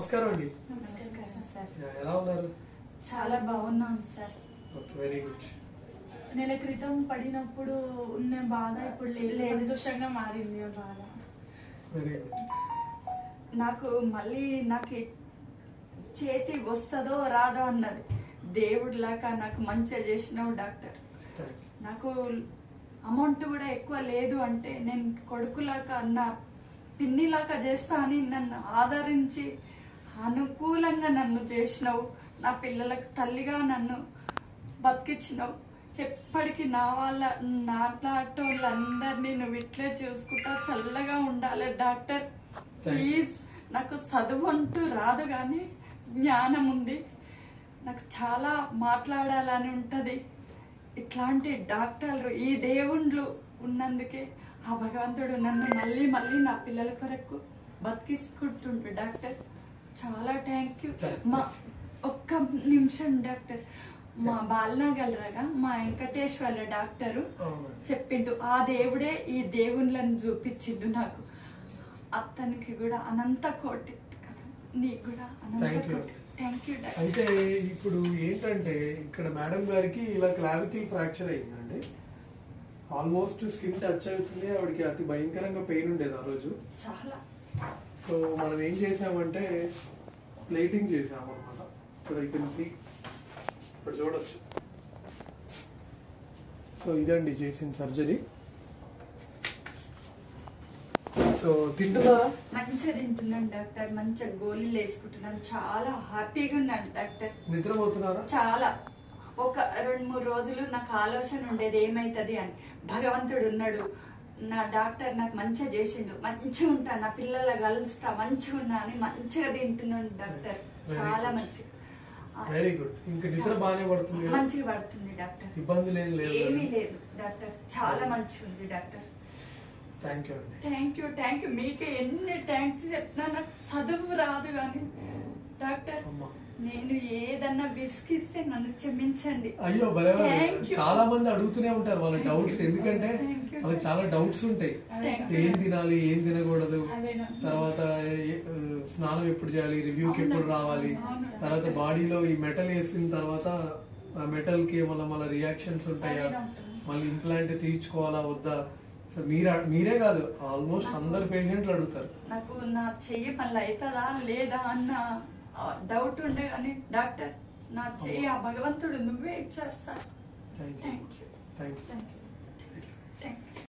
నమస్కారం అండి. నమస్కారం సార్. ఎలా ఉన్నారు? చాలా బాగున్నాను సార్. Okay, very good. నెల క్రితం పడినప్పుడు ఉన్న బాధ ఇప్పుడు లేదు, సంతోషంగా మారింది ఆ బాధ. Very good. నాకు మళ్ళీ చేతి వస్తుందో రాదో అన్నది. దేవుడిలాగా నాకు మంచిగా చేసినావు డాక్టర్. నాకు అమౌంట్ కూడా ఎక్కువ లేదు అంటే నేను కొడుకులాగా అన్న పిన్నిలాగా చేస్తా అని నన్ను ఆదరించి అనుకూలంగా నన్ను చేసినావు. నా పిల్లలకు తల్లిగా నన్ను బతికించినావు. ఎప్పటికీ నా వాళ్ళందరినీ నువ్వు ఇట్లే చూసుకుంటా చల్లగా ఉండాలి డాక్టర్. ప్లీజ్, నాకు చదువు అంటూ రాదు కానీ జ్ఞానం ఉంది. నాకు చాలా మాట్లాడాలని ఉంటది. ఇట్లాంటి డాక్టర్లు ఈ దేవుళ్ళు ఉన్నందుకే ఆ భగవంతుడు నన్ను మళ్ళీ మళ్ళీ నా పిల్లల కొరకు బతికించుకుంటుండు డాక్టర్. చాలా థ్యాంక్ యూ. మా ఒక్క నిమిషం డాక్టర్, మా బాలనగలరాగా మా వెంకటేశ్వర డాక్టరు చెప్పిండు, ఆ దేవుడే ఈ దేవుళ్ళని చూపించిండు నాకు. అతనికి కూడా అనంత కోటి, నీకు కూడా అనంత కోటి థ్యాంక్ యూ డాక్టర్. అయితే ఇప్పుడు ఏంటంటే ఇక్కడ మేడం గారికి ఇలా క్లావికల్ ఫ్రాక్చర్ అయిందండి. ఆల్మోస్ట్ స్కిన్ టచ్ అవుతుంది. ఆవిడకి అతి భయంకరంగా పెయిన్ ఉండేది ఆ రోజు చాలా. సో మనం ఏం చేసామంటే ప్లేటింగ్ చేసాము అనమాట. ఇక్కడ చూడొచ్చు. సో ఇదండి చేసిన సర్జరీ. సో తింటున్నారా? మంచిగా తింటున్నాను డాక్టర్, మంచిగా గోళీలు వేసుకుంటున్నాను, చాలా హ్యాపీగా ఉన్నాను డాక్టర్. నిద్రపోతున్నారా? చాలా. ఒక 2-3 రోజులు నాకు ఆలోచన ఉండేది ఏమైతుంది అని. భగవంతుడు ఉన్నాడు, నా డాక్టర్ నాకు మంచిగా చేసిండు, మంచిగా ఉంటా, నా పిల్లల కలుస్తా, మంచిగా ఉన్నా అని మంచిగా తింటున్నాను డాక్టర్. చాలా మంచిగా. Very good. ఇంకా నిద్ర బాగానే పడుతుంది? మంచిగా పడుతుంది డాక్టర్. ఇబ్బంది ఏమీ లేదు డాక్టర్. చాలా మంచిగా ఉంది డాక్టర్. థ్యాంక్ యూ అండి. Thank you. మీకే ఎన్ని థ్యాంక్స్ చెప్పినా నాకు చదువు రాదు కానీ డాక్టర్, నేను ఏదన్నా విసిగిస్తే నన్ను క్షమించండి. అయ్యో చాలా మంది అడుగుతూనే ఉంటారు వాళ్ళ డౌట్స్. ఎందుకంటే వాళ్ళకి చాలా డౌట్స్ ఉంటాయి. ఏం తినాలి, ఏం తినకూడదు, తర్వాత స్నానం ఎప్పుడు చేయాలి, రివ్యూకి ఎప్పుడు రావాలి, తర్వాత బాడీలో ఈ మెటల్ వేసిన తర్వాత ఆ మెటల్ కి మళ్ళీ రియాక్షన్స్ ఉంటాయా, మళ్ళీ ఇంప్లాంట్ తీర్చుకోవాలా వద్దా. సో మీరే కాదు, ఆల్మోస్ట్ అందరు పేషెంట్లు అడుగుతారు. నాకు నా చెయ్యి మళ్ళీ అవుతుందా లేదా అన్న డౌట్ ఉండే కానీ డాక్టర్, నా చెయ్యి ఆ భగవంతుడు నువ్వే ఇచ్చారు సార్. Thank you.